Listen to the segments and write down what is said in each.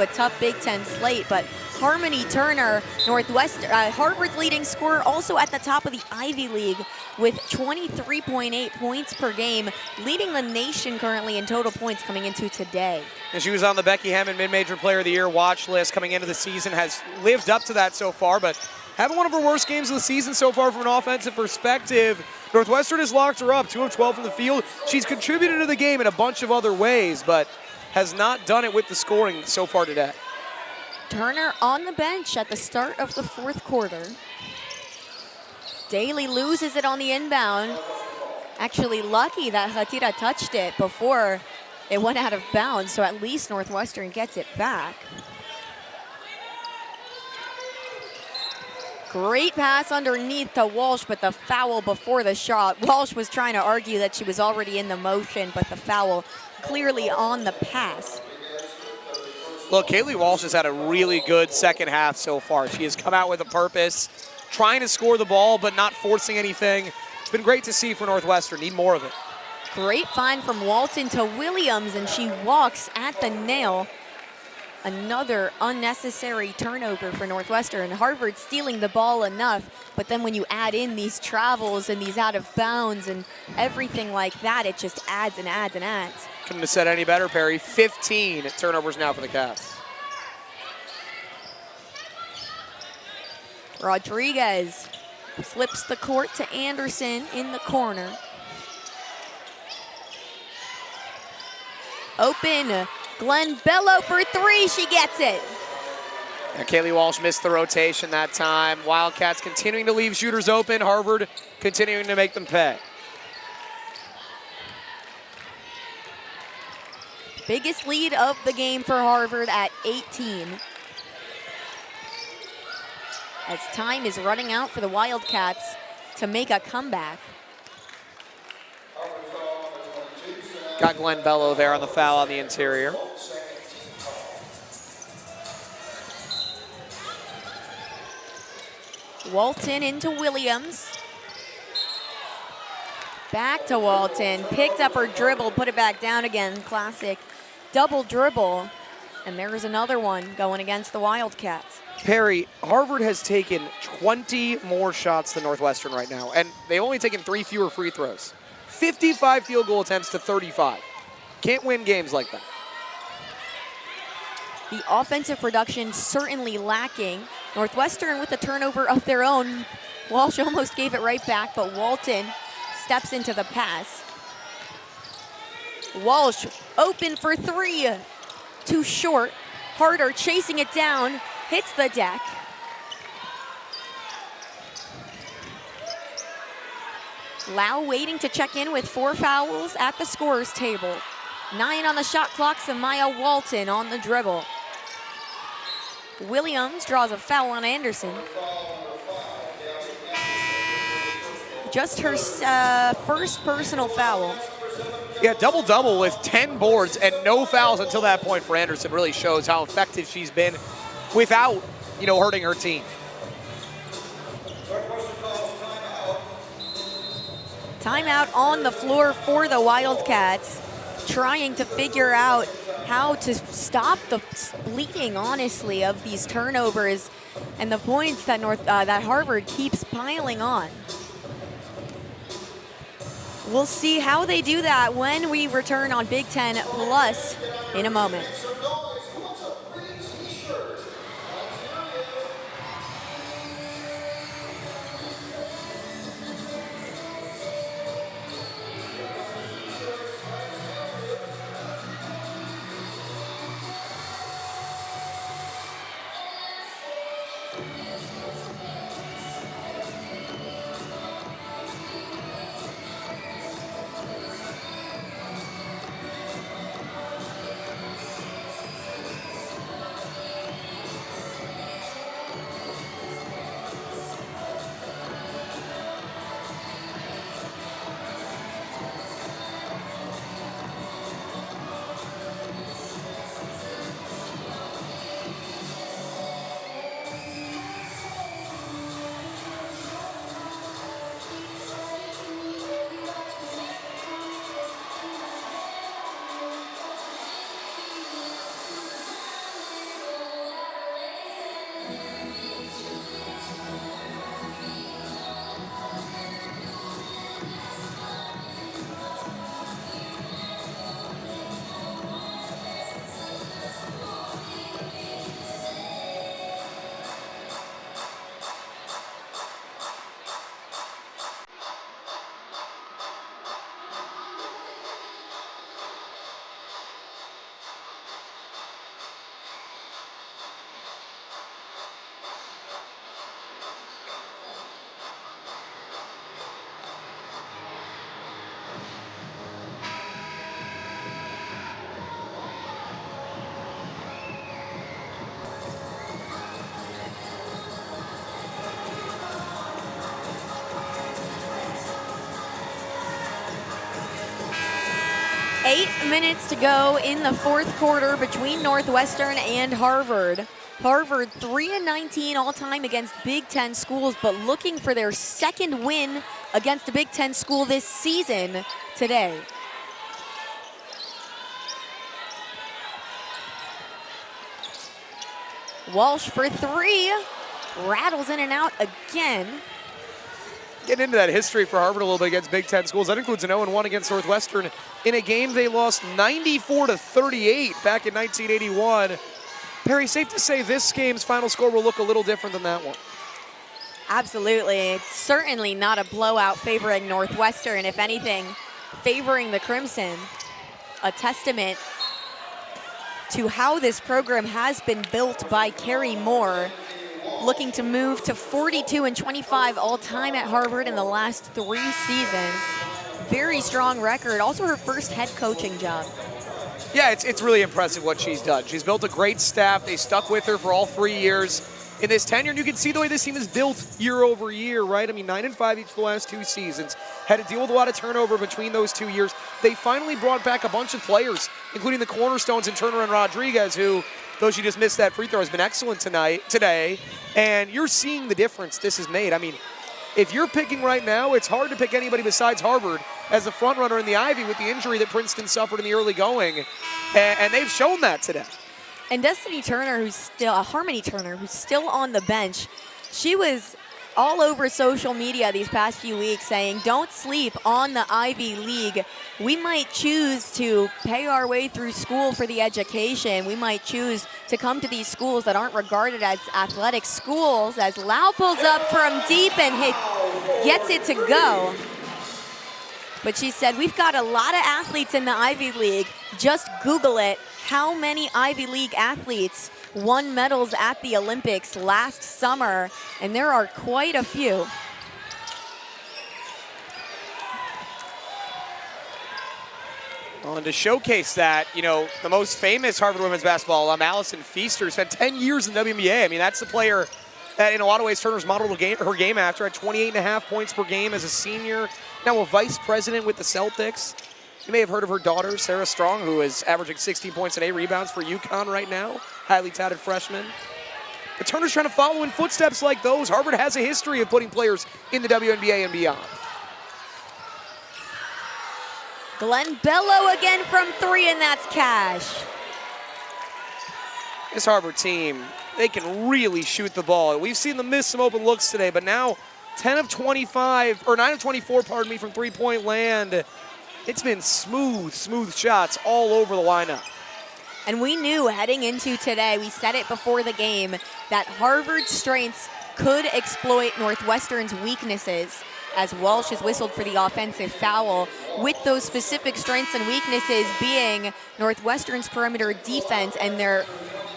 a tough Big Ten slate, but Harmony Turner, Northwestern, Harvard's leading scorer, also at the top of the Ivy League with 23.8 points per game, leading the nation currently in total points coming into today. And she was on the Becky Hammond Mid-Major Player of the Year watch list coming into the season, has lived up to that so far, but having one of her worst games of the season so far from an offensive perspective. Northwestern has locked her up, 2 of 12 from the field. She's contributed to the game in a bunch of other ways, but has not done it with the scoring so far today. Turner on the bench at the start of the fourth quarter. Daly loses it on the inbound. Actually lucky that Hatira touched it before it went out of bounds, so at least Northwestern gets it back. Great pass underneath to Walsh, but the foul before the shot. Walsh was trying to argue that she was already in the motion, but the foul clearly on the pass. Look, Kaylee Walsh has had a really good second half so far. She has come out with a purpose, trying to score the ball, but not forcing anything. It's been great to see for Northwestern. Need more of it. Great find from Walton to Williams, and she walks at the nail. Another unnecessary turnover for Northwestern. Harvard stealing the ball enough, but then when you add in these travels and these out of bounds and everything like that, it just adds and adds and adds. Couldn't have said any better, Perry. 15 turnovers now for the Cats. Rodriguez flips the court to Anderson in the corner. Open. Glenn Bello for 3, she gets it. And Kaylee Walsh missed the rotation that time. Wildcats continuing to leave shooters open. Harvard continuing to make them pay. Biggest lead of the game for Harvard at 18. As time is running out for the Wildcats to make a comeback. Got Glenn Bello there on the foul on the interior. Walton into Williams. Back to Walton, picked up her dribble, put it back down again. Classic double dribble. And there's another one going against the Wildcats. Perry, Harvard has taken 20 more shots than Northwestern right now, and they've only taken 3 fewer free throws. 55 field goal attempts to 35. Can't win games like that. The offensive production certainly lacking. Northwestern with a turnover of their own. Walsh almost gave it right back, but Walton steps into the pass. Walsh open for 3. Too short. Harder chasing it down. Hits the deck. Lau waiting to check in with 4 fouls at the scorer's table. 9 on the shot clock, Samaya Walton on the dribble. Williams draws a foul on Anderson. Just her first personal foul. Yeah, double-double with 10 boards and no fouls until that point for Anderson. Really shows how effective she's been without, hurting her team. Timeout on the floor for the Wildcats, trying to figure out how to stop the bleeding, honestly, of these turnovers and the points that that Harvard keeps piling on. We'll see how they do that when we return on Big Ten Plus in a moment. 8 minutes to go in the fourth quarter between Northwestern and Harvard. Harvard 3-19 all-time against Big Ten schools, but looking for their second win against a Big Ten school this season today. Walsh for three, rattles in and out again. Getting into that history for Harvard a little bit against Big Ten schools. That includes an 0-1 against Northwestern in a game they lost 94-38 back in 1981. Perry, safe to say this game's final score will look a little different than that one. Absolutely. It's certainly not a blowout favoring Northwestern. If anything, favoring the Crimson. A testament to how this program has been built by Carrie Moore, looking to move to 42-25 all-time at Harvard in the last 3 seasons. Very strong record. Also her first head coaching job. Yeah, it's really impressive what she's done. She's built a great staff. They stuck with her for all 3 years in this tenure, and you can see the way this team is built year over year, right? I mean, 9-5 each of the last 2 seasons. Had to deal with a lot of turnover between those 2 years. They finally brought back a bunch of players, including the cornerstones in Turner and Rodriguez, who, though she just missed that free throw, has been excellent today. And you're seeing the difference this has made. I mean, if you're picking right now, it's hard to pick anybody besides Harvard as the front runner in the Ivy with the injury that Princeton suffered in the early going. And they've shown that today. And Destiny Turner, Harmony Turner, who's still on the bench, she was all over social media these past few weeks saying, don't sleep on the Ivy League. We might choose to pay our way through school for the education. We might choose to come to these schools that aren't regarded as athletic schools, as Lau pulls up from deep and gets it to go. But she said, we've got a lot of athletes in the Ivy League. Just Google it. How many Ivy League athletes won medals at the Olympics last summer? And there are quite a few. Well, and to showcase that, you know, the most famous Harvard women's basketball alum, Allison Feaster, spent 10 years in the WNBA. I mean, that's the player that in a lot of ways Turner's modeled her game after, at 28.5 points per game as a senior. Now a vice president with the Celtics. You may have heard of her daughter, Sarah Strong, who is averaging 16 points and 8 rebounds for UConn right now. Highly touted freshman. But Turner's trying to follow in footsteps like those. Harvard has a history of putting players in the WNBA and beyond. Glenn Bello again from 3, and that's cash. This Harvard team, they can really shoot the ball. We've seen them miss some open looks today, but now 9 of 24, pardon me, from three-point land. It's been smooth shots all over the lineup. And we knew heading into today, we said it before the game, that Harvard's strengths could exploit Northwestern's weaknesses, as Walsh is whistled for the offensive foul, with those specific strengths and weaknesses being Northwestern's perimeter defense and their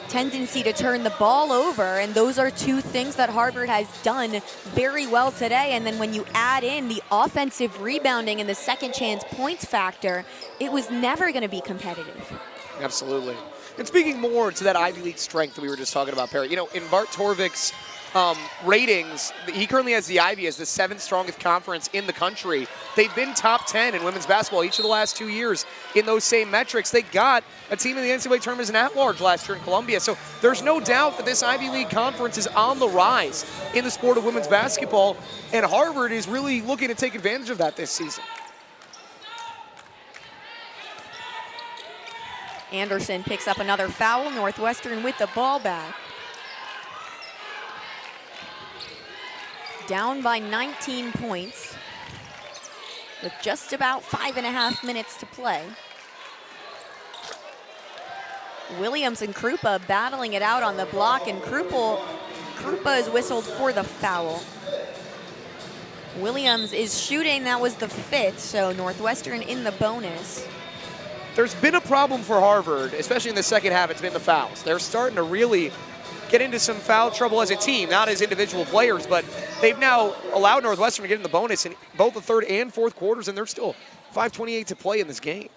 tendency to turn the ball over, and those are 2 things that Harvard has done very well today. And then when you add in the offensive rebounding and the second chance points factor, it was never going to be competitive. Absolutely. And speaking more to that Ivy League strength that we were just talking about, Perry, you know, in Bart Torvik's ratings, he currently has the Ivy as the 7th strongest conference in the country. They've been top 10 in women's basketball each of the last 2 years in those same metrics. They got a team in the NCAA tournament as an at-large last year in Columbia. So there's no doubt that this Ivy League conference is on the rise in the sport of women's basketball, and Harvard is really looking to take advantage of that this season. Anderson picks up another foul. Northwestern with the ball back. Down by 19 points with just about 5.5 minutes to play. Williams and Krupa battling it out on the block, and Krupa is whistled for the foul. Williams is shooting. That was the 5th, so Northwestern in the bonus. There's been a problem for Harvard, especially in the second half. It's been the fouls. They're starting to really get into some foul trouble as a team, not as individual players, but they've now allowed Northwestern to get in the bonus in both the third and fourth quarters, and there's still 5:28 to play in this game.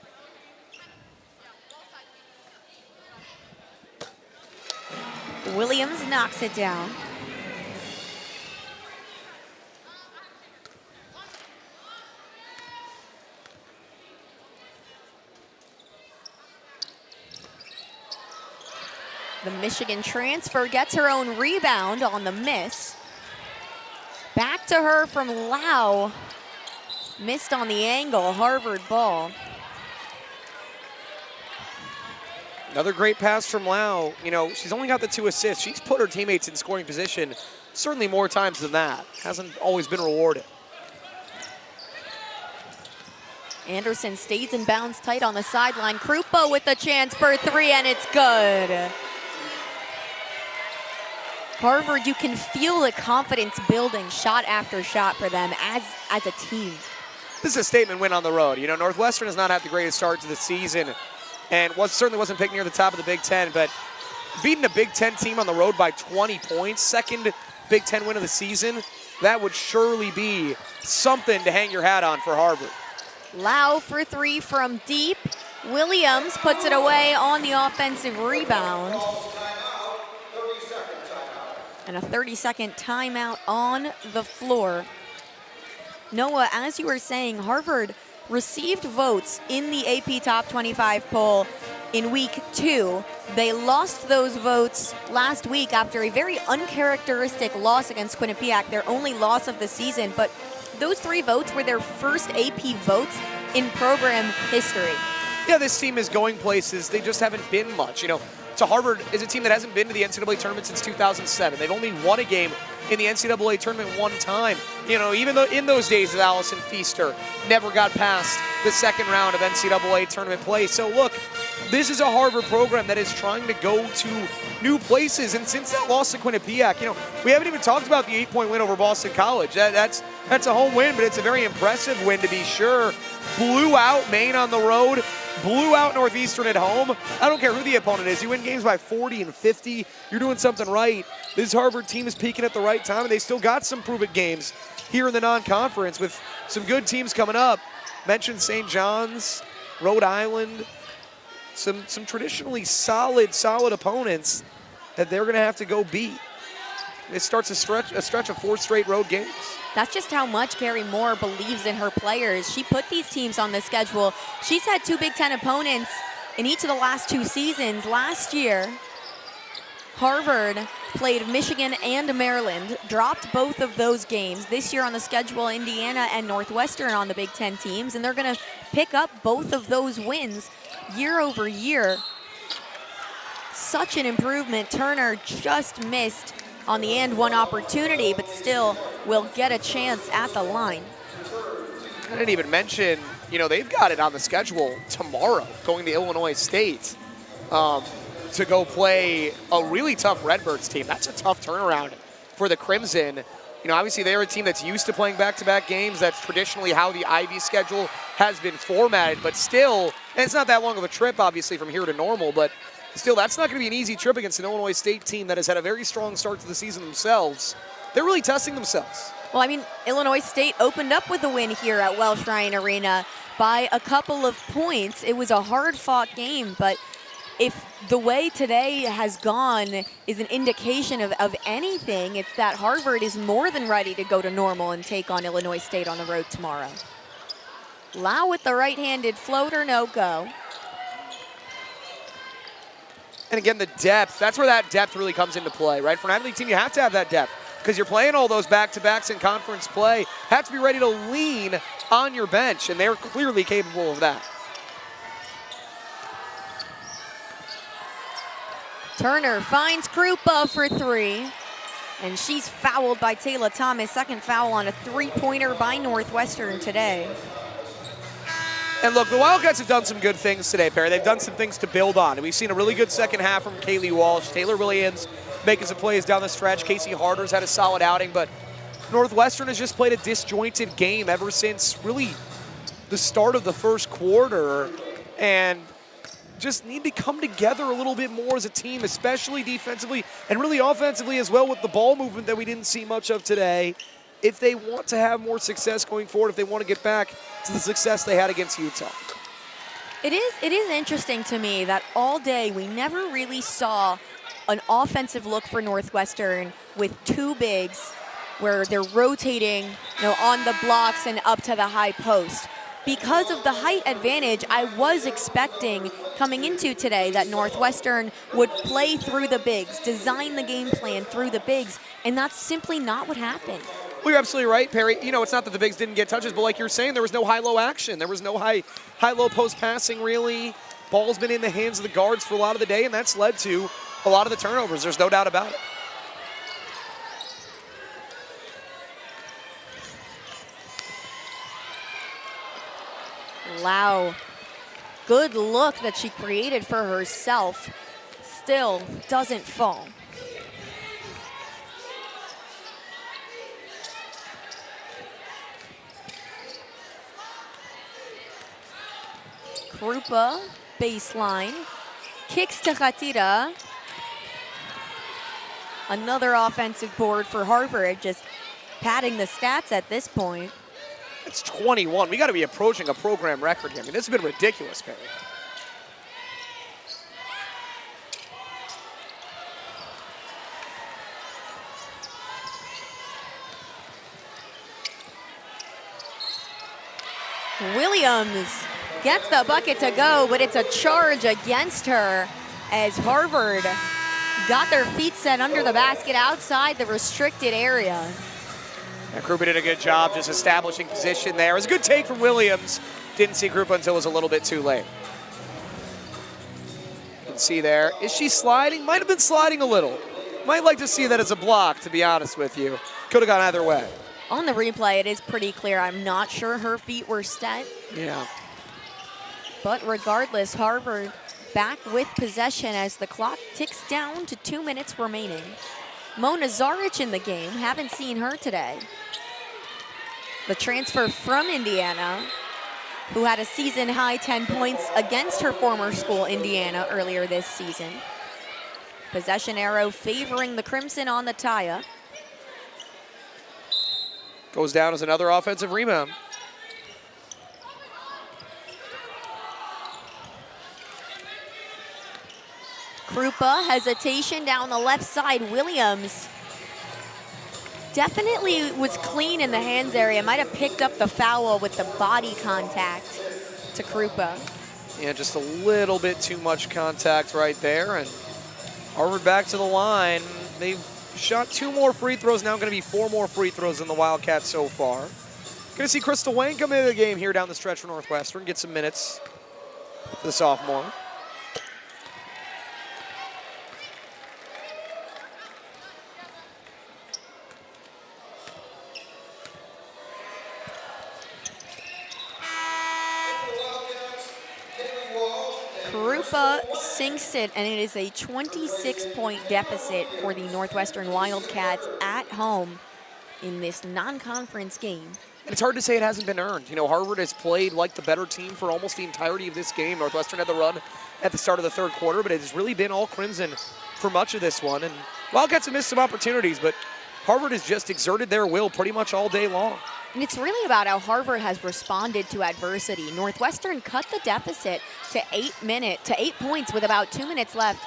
Williams knocks it down. The Michigan transfer gets her own rebound on the miss. Back to her from Lau. Missed on the angle, Harvard ball. Another great pass from Lau. You know, she's only got the 2 assists. She's put her teammates in scoring position certainly more times than that. Hasn't always been rewarded. Anderson stays in bounds tight on the sideline. Krupa with the chance for 3, and it's good. Harvard, you can feel the confidence building shot after shot for them as a team. This is a statement win on the road. You know, Northwestern has not had the greatest start to the season and certainly wasn't picked near the top of the Big Ten, but beating a Big Ten team on the road by 20 points, second Big Ten win of the season, that would surely be something to hang your hat on for Harvard. Lau for 3 from deep. Williams puts it away on the offensive rebound. And a 30-second timeout on the floor. Noah, as you were saying, Harvard received votes in the AP Top 25 poll in week 2. They lost those votes last week after a very uncharacteristic loss against Quinnipiac, their only loss of the season. But those 3 votes were their first AP votes in program history. Yeah, this team is going places. They just haven't been much. You know, so Harvard is a team that hasn't been to the NCAA tournament since 2007. They've only won a game in the NCAA tournament 1 time. You know, even though in those days, Allison Feaster never got past the second round of NCAA tournament play. So look, this is a Harvard program that is trying to go to new places. And since that loss to Quinnipiac, you know, we haven't even talked about the 8-point win over Boston College. That's a home win, but it's a very impressive win to be sure. Blew out Maine on the road. Blew out Northeastern at home. I don't care who the opponent is. You win games by 40 and 50. You're doing something right. This Harvard team is peaking at the right time, and they still got some prove-it games here in the non-conference with some good teams coming up. Mentioned St. John's, Rhode Island, some traditionally solid opponents that they're going to have to go beat. It starts a stretch of 4 straight road games. That's just how much Carrie Moore believes in her players. She put these teams on the schedule. She's had 2 Big Ten opponents in each of the last 2 seasons. Last year, Harvard played Michigan and Maryland, dropped both of those games. This year on the schedule, Indiana and Northwestern on the Big Ten teams, and they're going to pick up both of those wins year over year. Such an improvement. Turner just missed on the and one opportunity, but still will get a chance at the line. I didn't even mention, you know, they've got it on the schedule tomorrow, going to Illinois State to go play a really tough Redbirds team. That's a tough turnaround for the Crimson. You know, obviously they're a team that's used to playing back-to-back games. That's traditionally how the Ivy schedule has been formatted, but still, and it's not that long of a trip, obviously, from here to Normal, but still, that's not going to be an easy trip against an Illinois State team that has had a very strong start to the season themselves. They're really testing themselves. Well, I mean, Illinois State opened up with a win here at Welsh Ryan Arena by a couple of points. It was a hard-fought game, but if the way today has gone is an indication of anything, it's that Harvard is more than ready to go to Normal and take on Illinois State on the road tomorrow. Lau with the right-handed floater, no go. And again, the depth, that's where that depth really comes into play, right? For an Ivy League team, you have to have that depth because you're playing all those back-to-backs in conference play. Have to be ready to lean on your bench, and they're clearly capable of that. Turner finds Krupa for 3, and she's fouled by Taylor Thomas. Second foul on a 3-pointer by Northwestern today. And look, the Wildcats have done some good things today, Perry. They've done some things to build on. And we've seen a really good second half from Kaylee Walsh. Taylor Williams making some plays down the stretch. Casey Harder's had a solid outing, but Northwestern has just played a disjointed game ever since really the start of the first quarter, and just need to come together a little bit more as a team, especially defensively and really offensively as well with the ball movement that we didn't see much of today. If they want to have more success going forward, if they want to get back to the success they had against Utah. It is interesting to me that all day we never really saw an offensive look for Northwestern with 2 bigs where they're rotating, on the blocks and up to the high post. Because of the height advantage, I was expecting coming into today that Northwestern would play through the bigs, design the game plan through the bigs, and that's simply not what happened. Well, you're absolutely right, Perry. You know, it's not that the bigs didn't get touches, but like you're saying, there was no high-low action. There was no high-low post passing, really. Ball's been in the hands of the guards for a lot of the day, and that's led to a lot of the turnovers. There's no doubt about it. Wow. Good look that she created for herself. Still doesn't fall. Krupa, baseline. Kicks to Khatira. Another offensive board for Harvard, just padding the stats at this point. It's 21. We got to be approaching a program record here. I mean, this has been ridiculous, Perry. Williams gets the bucket to go, but it's a charge against her as Harvard got their feet set under the basket outside the restricted area. And Krupa did a good job just establishing position there. It was a good take from Williams. Didn't see Krupa until it was a little bit too late. You can see there. Is she sliding? Might have been sliding a little. Might like to see that as a block, to be honest with you. Could have gone either way. On the replay, it is pretty clear. I'm not sure her feet were set. Yeah. But regardless, Harvard back with possession as the clock ticks down to 2 minutes remaining. Mona Zaric in the game. Haven't seen her today. The transfer from Indiana, who had a season-high 10 points against her former school, Indiana, earlier this season. Possession arrow favoring the Crimson on the tie-up. Goes down as another offensive rebound. Krupa, hesitation down the left side. Williams definitely was clean in the hands area. Might have picked up the foul with the body contact to Krupa. Yeah, just a little bit too much contact right there. And Harvard back to the line. They've shot 2 more free throws. Now going to be 4 more free throws in the Wildcats so far. Going to see Crystal Wayne come into the game here down the stretch for Northwestern. Get some minutes for the sophomore. Krupa sinks it, and it is a 26-point deficit for the Northwestern Wildcats at home in this non-conference game. And it's hard to say it hasn't been earned. You know, Harvard has played like the better team for almost the entirety of this game. Northwestern had the run at the start of the third quarter, but it has really been all Crimson for much of this one. And Wildcats have missed some opportunities, but Harvard has just exerted their will pretty much all day long. And it's really about how Harvard has responded to adversity. Northwestern cut the deficit to 8 points with about 2 minutes left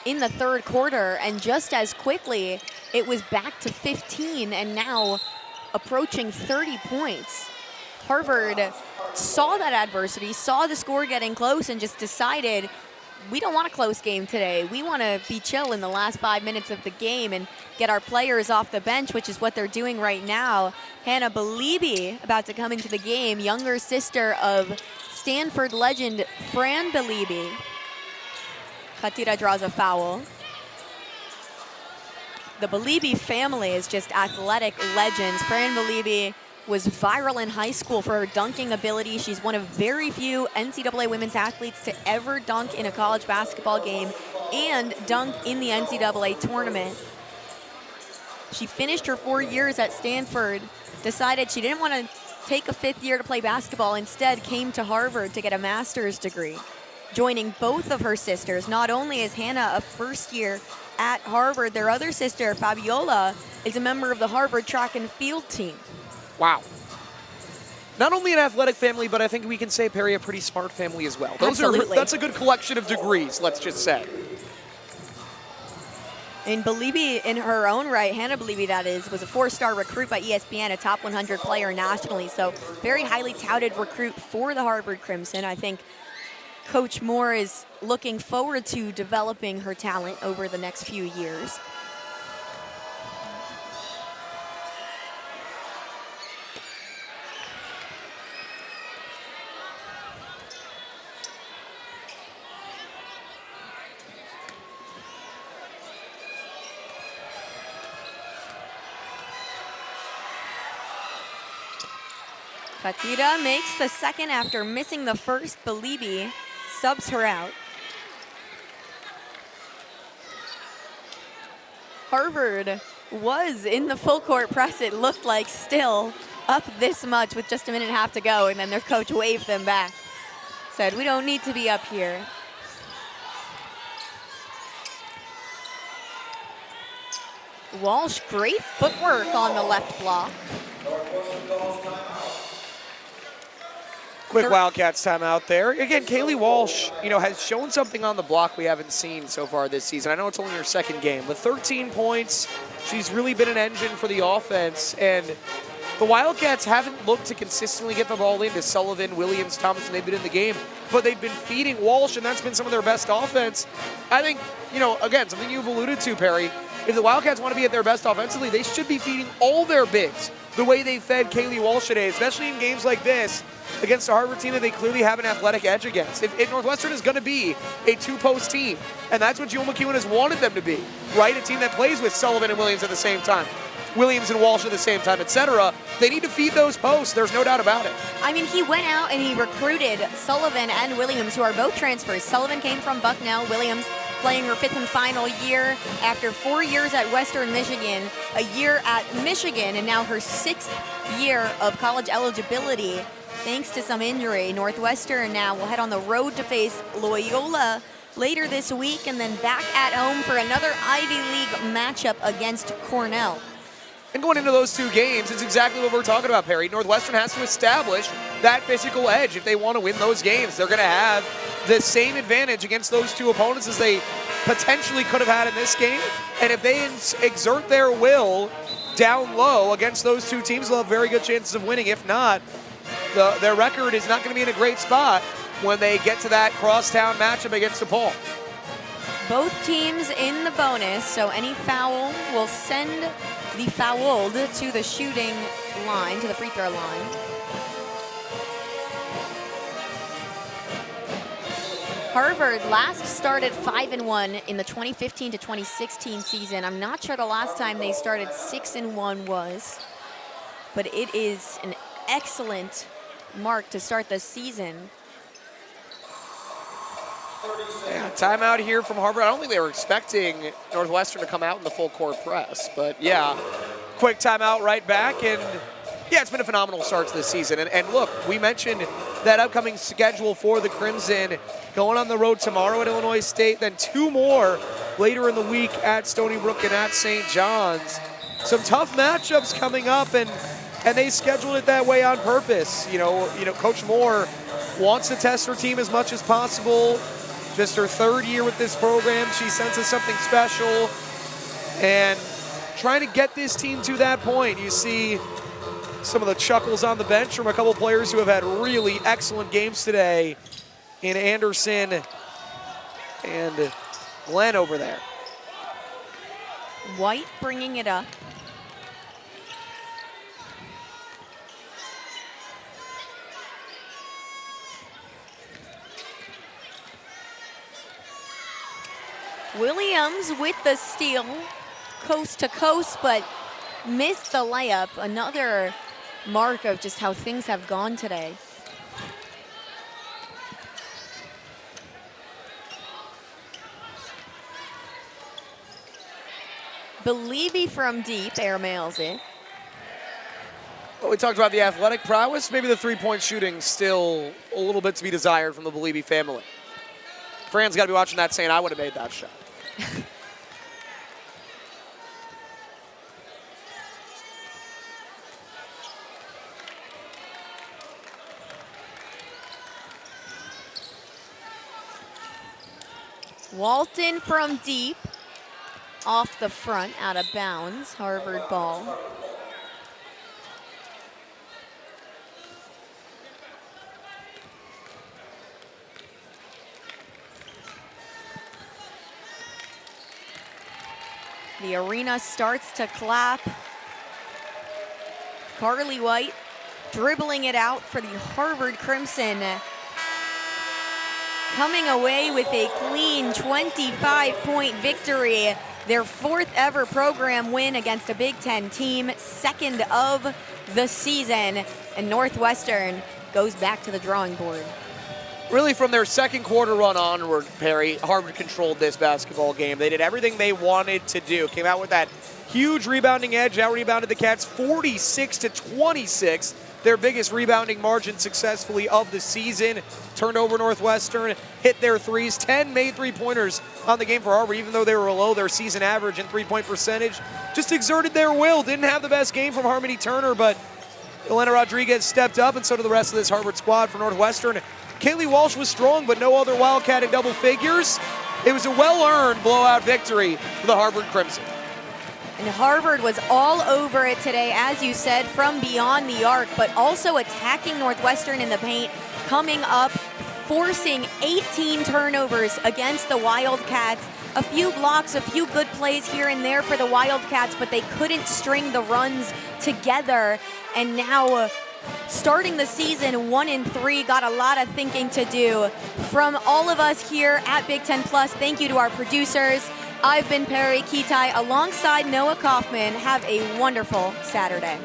in the third quarter, and just as quickly, it was back to 15 and now approaching 30 points. Harvard saw that adversity, saw the score getting close, and just decided, we don't want a close game today. We want to be chill in the last 5 minutes of the game and get our players off the bench, which is what they're doing right now. Hannah Belibi about to come into the game, younger sister of Stanford legend Fran Belibi. Khatira draws a foul. The Belibi family is just athletic legends. Fran Belibi was viral in high school for her dunking ability. She's one of very few NCAA women's athletes to ever dunk in a college basketball game and dunk in the NCAA tournament. She finished her 4 years at Stanford, decided she didn't want to take a 5th year to play basketball, instead came to Harvard to get a master's degree. Joining both of her sisters, not only is Hannah a first year at Harvard, their other sister, Fabiola, is a member of the Harvard track and field team. Wow. Not only an athletic family, but I think we can say, Perry, a pretty smart family as well. Absolutely. That's a good collection of degrees, let's just say. And Belibi, in her own right, Hannah Belibi, that is, was a 4-star recruit by ESPN, a top 100 player nationally. So very highly touted recruit for the Harvard Crimson. I think Coach Moore is looking forward to developing her talent over the next few years. Katira makes the second after missing the first. Belibi subs her out. Harvard was in the full court press, it looked like, still up this much with just a minute and a half to go, and then their coach waved them back. Said, we don't need to be up here. Walsh, great footwork on the left block. Quick Wildcats timeout there. Again, Kaylee Walsh, has shown something on the block we haven't seen so far this season. I know it's only her second game, but 13 points. She's really been an engine for the offense, and the Wildcats haven't looked to consistently get the ball into Sullivan, Williams, Thompson. They've been in the game, but they've been feeding Walsh, and that's been some of their best offense. I think, again, something you've alluded to, Perry, if the Wildcats want to be at their best offensively, they should be feeding all their bigs the way they fed Kaylee Walsh today, especially in games like this against a Harvard team that they clearly have an athletic edge against. If Northwestern is going to be a two-post team, and that's what Jewel McEwen has wanted them to be, right? A team that plays with Sullivan and Williams at the same time, Williams and Walsh at the same time, etc. They need to feed those posts. There's no doubt about it. I mean, he went out and he recruited Sullivan and Williams, who are both transfers. Sullivan came from Bucknell. Williams playing her fifth and final year after 4 years at Western Michigan, a year at Michigan, and now her sixth year of college eligibility thanks to some injury. Northwestern now will head on the road to face Loyola later this week, and then back at home for another Ivy League matchup against Cornell. And going into those two games, it's exactly what we're talking about, Perry. Northwestern has to establish that physical edge. If they want to win those games, they're going to have the same advantage against those two opponents as they potentially could have had in this game. And if they exert their will down low against those two teams, they'll have very good chances of winning. If not, their record is not going to be in a great spot when they get to that crosstown matchup against DePaul. Both teams in the bonus, so any foul will send the fouled to the shooting line, to the free throw line. Harvard last started 5-1 in the 2015 to 2016 season. I'm not sure the last time they started 6-1 was, but it is an excellent mark to start the season. Yeah, timeout here from Harvard. I don't think they were expecting Northwestern to come out in the full court press, but yeah, quick timeout right back. And yeah, it's been a phenomenal start to the season. And look, we mentioned that upcoming schedule for the Crimson, going on the road tomorrow at Illinois State, then two more later in the week at Stony Brook and at St. John's. Some tough matchups coming up, and they scheduled it that way on purpose. Coach Moore wants to test her team as much as possible. Just her third year with this program, she senses something special, and trying to get this team to that point. You see some of the chuckles on the bench from a couple players who have had really excellent games today in Anderson and Glenn over there. White bringing it up. Williams with the steal, coast to coast, but missed the layup. Another mark of just how things have gone today. Belibi from deep, airmails it. Well, we talked about the athletic prowess. Maybe the three-point shooting still a little bit to be desired from the Belibi family. Fran's got to be watching that saying, I would have made that shot. Walton from deep, off the front, out of bounds, Harvard ball. The arena starts to clap. Carly White dribbling it out for the Harvard Crimson. Coming away with a clean 25-point victory. Their 4th ever program win against a Big Ten team, 2nd of the season. And Northwestern goes back to the drawing board. Really, from their second quarter run onward, Perry, Harvard controlled this basketball game. They did everything they wanted to do. Came out with that huge rebounding edge, out-rebounded the Cats 46-26. Their biggest rebounding margin successfully of the season. Turned over Northwestern, hit their threes. 10 made three-pointers on the game for Harvard, even though they were below their season average in three-point percentage. Just exerted their will. Didn't have the best game from Harmony Turner, but Elena Rodriguez stepped up, and so did the rest of this Harvard squad for Northwestern. Kaylee Walsh was strong, but no other Wildcat in double figures. It was a well-earned blowout victory for the Harvard Crimson. And Harvard was all over it today, as you said, from beyond the arc, but also attacking Northwestern in the paint, coming up, forcing 18 turnovers against the Wildcats. A few blocks, a few good plays here and there for the Wildcats, but they couldn't string the runs together. And now, starting the season 1-3, got a lot of thinking to do. From all of us here at Big Ten Plus, thank you to our producers. I've been Perry Kitai alongside Noah Kaufman. Have a wonderful Saturday.